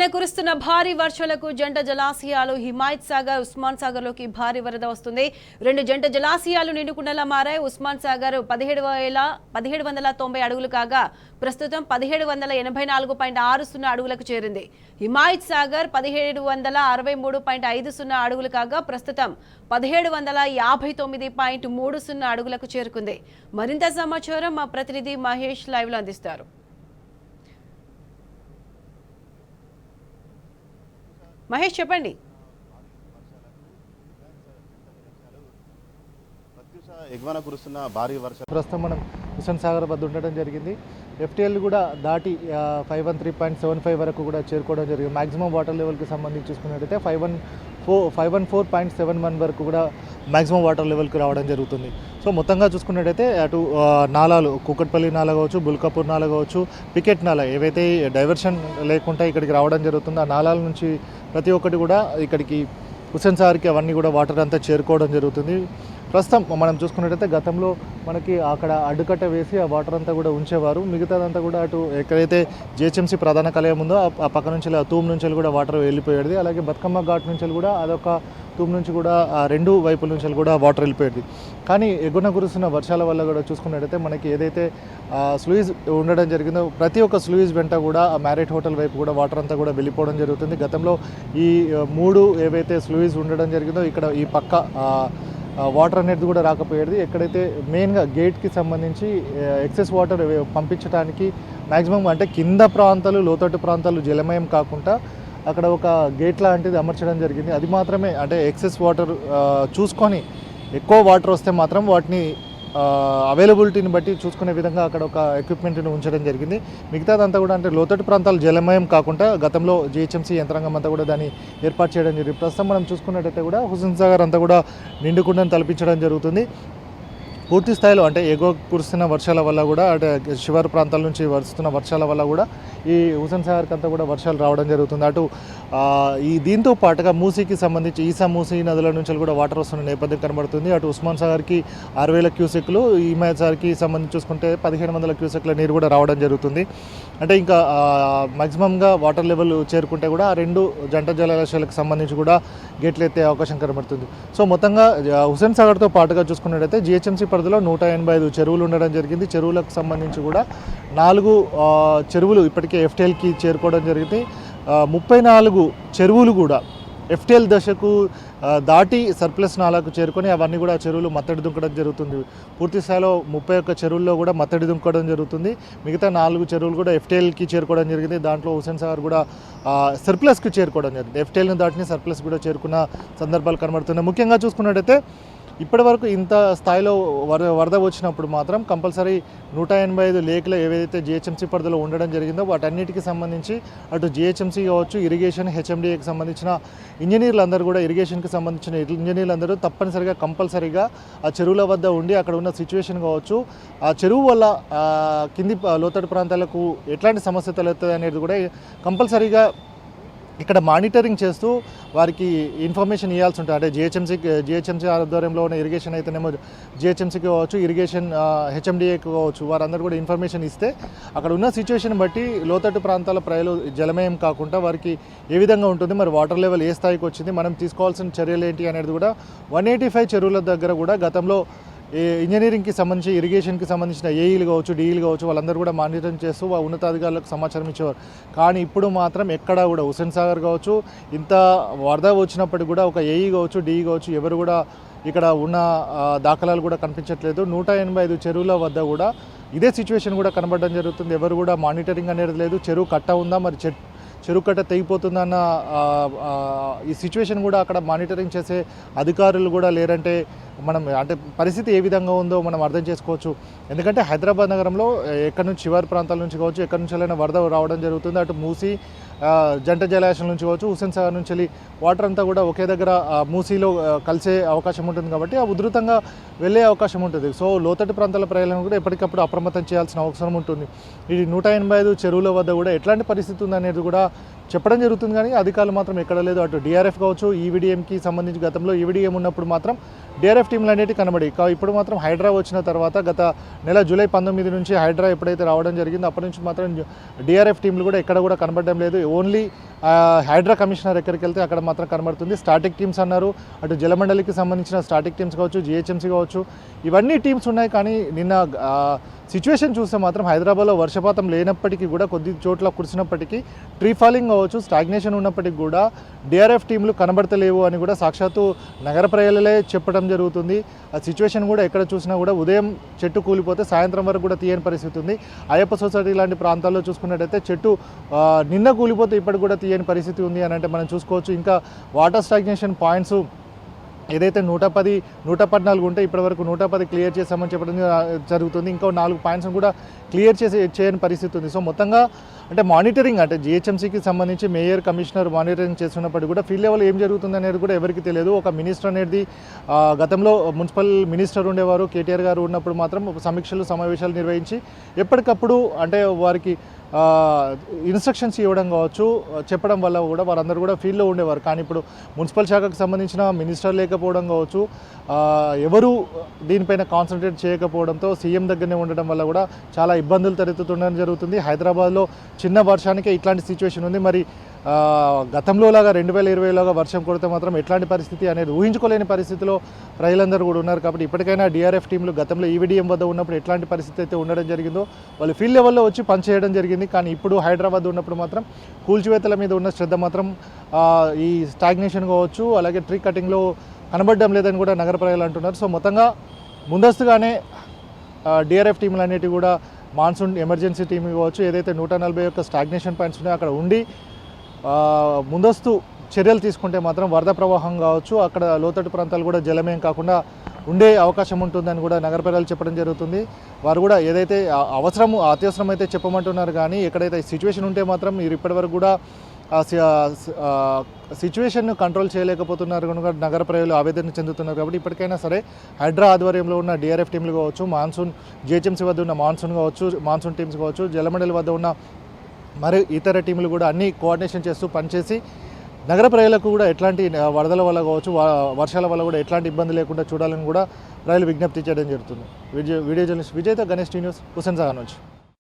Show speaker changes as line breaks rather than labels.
కురుస్తున్న భారీ వర్షాలకు జంట జలాశయాలు హిమాయత్ సాగర్ ఉస్మాన్ సాగర్ లోకి భారీ వరద వస్తుంది. రెండు జంట జలాశయాలు నిండుకుండలా మారాయి. ఉస్మాన్ సాగర్ 1790 అడుగులు కాగా ప్రస్తుతం 1784.60 అడుగులకు చేరింది. హిమాయత్ సాగర్ 1763.50 అడుగులు కాగా ప్రస్తుతం 1759.30 అడుగులకు చేరుకుంది. మరింత సమాచారం మా ప్రతినిధి మహేష్ లైవ్ లో అందిస్తారు. మహేష్ చెప్పండి.
ఎగువన కురుస్తున్న భారీ వర్షం
ప్రస్తుతం మనం హుస్సేన్ సాగర్ వద్ద ఉండడం జరిగింది. ఎఫ్టీఎల్ కూడా దాటి 513.75 వరకు కూడా చేరుకోవడం జరిగింది. మ్యాక్సిమం వాటర్ లెవెల్కి సంబంధించి చూసుకున్నట్టయితే 514.71 వరకు కూడా మ్యాక్సిమం వాటర్ లెవెల్కి రావడం జరుగుతుంది. సో మొత్తంగా చూసుకున్నట్టయితే అటు నాలాలు కూకట్పల్లి నాల కావచ్చు, బుల్కాపూర్ నాల కావచ్చు, పికెట్ నాల ఏవైతే డైవర్షన్ లేకుండా ఇక్కడికి రావడం జరుగుతుందో ఆ నాలాల నుంచి ప్రతి ఒక్కటి కూడా ఇక్కడికి హుస్సేన్ సాగర్కి అవన్నీ కూడా వాటర్ అంతా చేరుకోవడం జరుగుతుంది. ప్రస్తుతం మనం చూసుకున్నట్టయితే గతంలో మనకి అక్కడ అడ్డుకట్ట వేసి ఆ వాటర్ అంతా కూడా ఉంచేవారు. మిగతాదంతా కూడా అటు ఎక్కడైతే జిహెచ్ఎంసీ ప్రధాన కలయం ఉందో ఆ పక్క నుంచి తూము నుంచి కూడా వాటర్ వెళ్ళిపోయేది. అలాగే బతుకమ్మ ఘాట్ నుంచి కూడా అదొక తూము నుంచి కూడా ఆ రెండు వైపుల నుంచి కూడా వాటర్ వెళ్ళిపోయేది. కానీ ఎగువన కురుస్తున్న వర్షాల వల్ల కూడా చూసుకున్నట్టయితే మనకి ఏదైతే స్లూయిజ్ ఉండడం జరిగిందో ప్రతి ఒక్క స్లూయిజ్ వెంట కూడా ఆ మ్యారిట్ హోటల్ వైపు కూడా వాటర్ అంతా కూడా వెళ్ళిపోవడం జరుగుతుంది. గతంలో ఈ 3 ఏవైతే స్లూయిజ్ ఉండడం జరిగిందో ఇక్కడ ఈ పక్క వాటర్ అనేది కూడా రాకపోయేది. ఎక్కడైతే మెయిన్గా గేట్కి సంబంధించి ఎక్సెస్ వాటర్ పంపించడానికి మ్యాక్సిమం అంటే కింద ప్రాంతాలు లోతట్టు ప్రాంతాలు జలమయం కాకుండా అక్కడ ఒక గేట్ లాంటిది అమర్చడం జరిగింది. అది మాత్రమే అంటే ఎక్సెస్ వాటర్ చూసుకొని ఎక్కువ వాటర్ వస్తే మాత్రం వాటిని అవైలబిలిటీని బట్టి చూసుకునే విధంగా అక్కడ ఒక ఎక్విప్మెంట్ని ఉంచడం జరిగింది. మిగతాదంతా కూడా అంటే లోతట్టు ప్రాంతాలు జలమయం కాకుండా గతంలో జిహెచ్ఎంసీ యంత్రాంగం అంతా కూడా దాన్ని ఏర్పాటు చేయడం జరిగింది. ప్రస్తుతం మనం చూసుకున్నట్టయితే కూడా హుస్సేన్ సాగర్ అంతా కూడా నిండుకుండని తలపించడం జరుగుతుంది. పూర్తి స్థాయిలో అంటే ఎగువ కురుస్తున్న వర్షాల వల్ల కూడా అంటే శివారు ప్రాంతాల నుంచి వరుస్తున్న వర్షాల వల్ల కూడా ఈ హుస్సేన్ సాగర్కి అంతా కూడా వర్షాలు రావడం జరుగుతుంది. అటు ఈ దీంతో పాటుగా మూసీకి సంబంధించి ఈసా మూసీ నదుల నుంచి కూడా వాటర్ వస్తున్న నేపథ్యం కనబడుతుంది. అటు ఉస్మాన్ సాగర్కి 6000 క్యూసెక్లు, హిమాయత్ సాగర్కి సంబంధించి చూసుకుంటే 1500 క్యూసెక్ల నీరు కూడా రావడం జరుగుతుంది. అంటే ఇంకా మ్యాక్సిమంగా వాటర్ లెవెల్ చేరుకుంటే కూడా ఆ రెండు జంట జలాశయాలకు సంబంధించి కూడా గేట్లు ఎత్తే అవకాశం కనబడుతుంది. సో మొత్తంగా హుస్సేన్ సాగర్తో పాటుగా చూసుకున్నట్టయితే జిహెచ్ఎంసీ పరిధిలో 185 చెరువులు ఉండడం జరిగింది. చెరువులకు సంబంధించి కూడా 4 చెరువులు ఇప్పటికే ఎఫ్టీఎల్కి చేరుకోవడం జరిగింది. 34 చెరువులు కూడా ఎఫ్టీఎల్ దశకు దాటి సర్ప్లస్ నాలకు చేరుకొని అవన్నీ కూడా చెరువులు మత్తడి దుంకడం జరుగుతుంది. పూర్తి స్థాయిలో 31 చెరువుల్లో కూడా మత్తడి దుంకడం జరుగుతుంది. మిగతా 4 చెరువులు కూడా ఎఫ్టీఎల్కి చేరుకోవడం జరిగింది. దాంట్లో హుస్సేన్ సాగర్ కూడా సర్ప్లస్కి చేరుకోవడం జరిగింది. ఎఫ్టీఎల్ని దాటిని సర్ప్లస్ కూడా చేరుకున్న సందర్భాలు కనబడుతున్నాయి. ముఖ్యంగా చూసుకున్నట్టయితే ఇప్పటి వరకు ఇంత స్థాయిలో వరద వచ్చినప్పుడు మాత్రం కంపల్సరీ 185 లేకులు ఏవైతే జిహెచ్ఎంసీ పరిధిలో ఉండడం జరిగిందో వాటన్నిటికీ సంబంధించి అటు జిహెచ్ఎంసీ కావచ్చు, ఇరిగేషన్, హెచ్ఎండిఏకి సంబంధించిన ఇంజనీర్లందరూ కూడా ఇరిగేషన్కి సంబంధించిన ఇంజనీర్లందరూ తప్పనిసరిగా కంపల్సరీగా ఆ చెరువుల వద్ద ఉండి అక్కడ ఉన్న సిచ్యువేషన్ కావచ్చు, ఆ చెరువు వల్ల కింది లోతట్టు ప్రాంతాలకు ఎట్లాంటి సమస్య తలెత్తుంది అనేది కూడా కంపల్సరీగా ఇక్కడ మానిటరింగ్ చేస్తూ వారికి ఇన్ఫర్మేషన్ ఇవ్వాల్సి ఉంటుంది. అంటే జిహెచ్ఎంసీ ఆధ్వర్యంలో ఉన్న ఇరిగేషన్ అయితేనేమో జిహెచ్ఎంసీకి కావచ్చు, ఇరిగేషన్ హెచ్ఎండిఏకి కావచ్చు, వారందరూ కూడా ఇన్ఫర్మేషన్ ఇస్తే అక్కడ ఉన్న సిచ్యువేషన్ బట్టి లోతట్టు ప్రాంతాల ప్రజలు జలమయం కాకుండా వారికి ఏ విధంగా ఉంటుంది, మరి వాటర్ లెవెల్ ఏ స్థాయికి వచ్చింది, మనం తీసుకోవాల్సిన చర్యలు ఏంటి అనేది కూడా 185 చెరువుల దగ్గర కూడా గతంలో ఇంజనీరింగ్కి సంబంధించి ఇరిగేషన్కి సంబంధించిన ఏఈలు కావచ్చు, డిఈలు కావచ్చు వాళ్ళందరూ కూడా మానిటరింగ్ చేస్తూ ఉన్నతాధికారులకు సమాచారం ఇచ్చేవారు. కానీ ఇప్పుడు మాత్రం ఎక్కడా కూడా హుస్సేన్ సాగర్ కావచ్చు ఇంత వరద వచ్చినప్పటికీ కూడా ఒక ఏఈ కావచ్చు, డిఈ కావచ్చు ఎవరు కూడా ఇక్కడ ఉన్న దాఖలాలు కూడా కనిపించట్లేదు. 185 చెరువుల వద్ద కూడా ఇదే సిచ్యువేషన్ కూడా కనబడడం జరుగుతుంది. ఎవరు కూడా మానిటరింగ్ అనేది లేదు. చెరువు కట్ట ఉందా, మరి చెరువు కట్ట తెగిపోతుందన్న ఈ సిచ్యువేషన్ కూడా అక్కడ మానిటరింగ్ చేసే అధికారులు కూడా లేరంటే మనం అంటే పరిస్థితి ఏ విధంగా ఉందో మనం అర్థం చేసుకోవచ్చు. ఎందుకంటే హైదరాబాద్ నగరంలో ఎక్కడి నుంచి శివారు ప్రాంతాల నుంచి కావచ్చు, ఎక్కడి నుంచి వెళ్ళినా వరద రావడం జరుగుతుంది. అటు మూసీ జంట జలాశయం నుంచి కావచ్చు, హుస్సేన్ సాగర్ నుంచి వెళ్ళి వాటర్ అంతా కూడా ఒకే దగ్గర మూసీలో కలిసే అవకాశం ఉంటుంది కాబట్టి ఆ ఉధృతంగా వెళ్ళే అవకాశం ఉంటుంది. సో లోతట్టు ప్రాంతాల ప్రజలను కూడా ఎప్పటికప్పుడు అప్రమత్తం చేయాల్సిన అవసరం ఉంటుంది. ఈ 185 చెరువుల వద్ద కూడా ఎట్లాంటి పరిస్థితి ఉందనేది కూడా చెప్పడం జరుగుతుంది కానీ అధికారులు మాత్రం ఎక్కడ లేదు. అటు డిఆర్ఎఫ్ కావచ్చు, ఈవీడీఎంకి సంబంధించి గతంలో ఈవీడీఎం ఉన్నప్పుడు మాత్రం డిఆర్ఎఫ్ టీంలు అనేవి కనబడి, ఇప్పుడు మాత్రం హైడ్రా వచ్చిన తర్వాత గత నెల జూలై 19 నుంచి హైడ్రా ఎప్పుడైతే రావడం జరిగిందో అప్పటి నుంచి మాత్రం డిఆర్ఎఫ్ టీంలు కూడా ఎక్కడ కూడా కనబడడం లేదు. ఓన్లీ హైడ్రా కమిషనర్ ఎక్కడికి వెళ్తే అక్కడ మాత్రం కనబడుతుంది. స్టాటిక్ టీమ్స్ అన్నారు, అటు జలమండలికి సంబంధించిన స్టాటిక్ టీమ్స్ కావచ్చు, జిహెచ్ఎంసీ కావచ్చు, ఇవన్నీ టీమ్స్ ఉన్నాయి. కానీ నిన్న సిచ్యువేషన్ చూస్తే మాత్రం హైదరాబాద్లో వర్షపాతం లేనప్పటికీ కూడా కొద్ది చోట్ల కురిసినప్పటికీ, ట్రీ ఫాలింగ్ కావచ్చు, స్టాగ్నేషన్ ఉన్నప్పటికీ కూడా డిఆర్ఎఫ్ టీంలు కనబడతలేవు అని కూడా సాక్షాత్తు నగర ప్రజలే చెప్పడం జరుగుతుంది. ఆ సిచ్యువేషన్ కూడా ఎక్కడ చూసినా కూడా ఉదయం చెట్టు కూలిపోతే సాయంత్రం వరకు కూడా తీయని పరిస్థితి ఉంది. అయ్యప్ప సొసైటీ లాంటి ప్రాంతాల్లో చూసుకున్నట్టయితే చెట్టు నిన్న కూలిపోతే ఇప్పటికి కూడా తీయని పరిస్థితి ఉంది అని అంటే మనం చూసుకోవచ్చు. ఇంకా వాటర్ స్టాగ్నేషన్ పాయింట్స్ ఏదైతే 110, 114 ఉంటే ఇప్పటివరకు 110 క్లియర్ చేసామని చెప్పడం జరుగుతుంది. ఇంకో 4 పాయింట్స్ కూడా క్లియర్ చేయని పరిస్థితి ఉంది. సో మొత్తంగా అంటే మానిటరింగ్, అంటే జిహెచ్ఎంసీకి సంబంధించి మేయర్, కమిషనర్ మానిటరింగ్ చేస్తున్నప్పటికీ కూడా ఫీల్డ్ లెవెల్ ఏం జరుగుతుంది అనేది కూడా ఎవరికి తెలియదు. ఒక మినిస్టర్ అనేది గతంలో మున్సిపల్ మినిస్టర్ ఉండేవారు, కేటీఆర్ గారు ఉన్నప్పుడు మాత్రం సమీక్షలు, సమావేశాలు నిర్వహించి ఎప్పటికప్పుడు అంటే వారికి ఇన్స్ట్రక్షన్స్ ఇవ్వడం కావచ్చు, చెప్పడం వల్ల కూడా వారందరూ కూడా ఫీల్డ్లో ఉండేవారు. కానీ ఇప్పుడు మున్సిపల్ శాఖకు సంబంధించిన మినిస్టర్ లేకపోవడం కావచ్చు, ఎవరు దీనిపైన కాన్సన్ట్రేట్ చేయకపోవడంతో సీఎం దగ్గరనే ఉండడం వల్ల కూడా చాలా ఇబ్బందులు తలెత్తుతుండడం జరుగుతుంది. హైదరాబాద్లో చిన్న వర్షానికే ఇట్లాంటి సిచ్యువేషన్ ఉంది. మరి గతంలో లాగా 2020లోగా వర్షం కొడితే మాత్రం ఎట్లాంటి పరిస్థితి అనేది ఊహించుకోలేని పరిస్థితిలో ప్రజలందరూ కూడా ఉన్నారు. కాబట్టి ఇప్పటికైనా డిఆర్ఎఫ్ టీంలు గతంలో ఈవీడీఎం వద్ద ఉన్నప్పుడు ఎట్లాంటి పరిస్థితి అయితే ఉండడం జరిగిందో వాళ్ళు ఫీల్డ్ లెవెల్లో వచ్చి పనిచేయడం జరిగింది. కానీ ఇప్పుడు హైదరాబాద్ ఉన్నప్పుడు మాత్రం కూల్చివేతల మీద ఉన్న శ్రద్ధ మాత్రం ఈ స్టాగ్నేషన్ కావచ్చు, అలాగే ట్రీ కటింగ్లో కనబడడం లేదని కూడా నగర ప్రజలు అంటున్నారు. సో మొత్తంగా ముందస్తుగానే డిఆర్ఎఫ్ టీంలు అనేటివి కూడా మాన్సూన్ ఎమర్జెన్సీ టీం కావచ్చు, ఏదైతే 141 స్టాగ్నేషన్ పాయింట్స్ ఉన్నాయో అక్కడ ఉండి ముందస్తు చర్యలు తీసుకుంటే మాత్రం వరద ప్రవాహం కావచ్చు, అక్కడ లోతట్టు ప్రాంతాలు కూడా జలమయం కాకుండా ఉండే అవకాశం ఉంటుందని కూడా నగర ప్రజలు చెప్పడం జరుగుతుంది. వారు కూడా ఏదైతే అత్యవసరం అయితే చెప్పమంటున్నారు, కానీ ఎక్కడైతే సిచ్యువేషన్ ఉంటే మాత్రం మీరు ఇప్పటివరకు కూడా సిచ్యువేషన్ను కంట్రోల్ చేయలేకపోతున్నారు కనుక నగర ప్రజలు ఆవేదన చెందుతున్నారు. కాబట్టి ఇప్పటికైనా సరే హైడ్రా ఆధ్వర్యంలో ఉన్న డిఆర్ఎఫ్ టీంలు కావచ్చు, మాన్సూన్ జిహెచ్ఎంసీ వద్ద ఉన్న మాన్సూన్ టీమ్స్ కావచ్చు, జలమండలి వద్ద ఉన్న మరి ఇతర టీంలు కూడా అన్ని కోఆర్డినేషన్ చేస్తూ పనిచేసి నగర ప్రజలకు కూడా ఎట్లాంటి వరదల వల్ల కావచ్చు, వర్షాల వల్ల కూడా ఎట్లాంటి ఇబ్బంది లేకుండా చూడాలని కూడా ప్రజలు విజ్ఞప్తి చేయడం జరుగుతుంది. వీడియో జర్నలిస్ట్ విజయ్తో గణేష్ టీ న్యూస్, హుస్సేన్ సాగర్ నుంచి.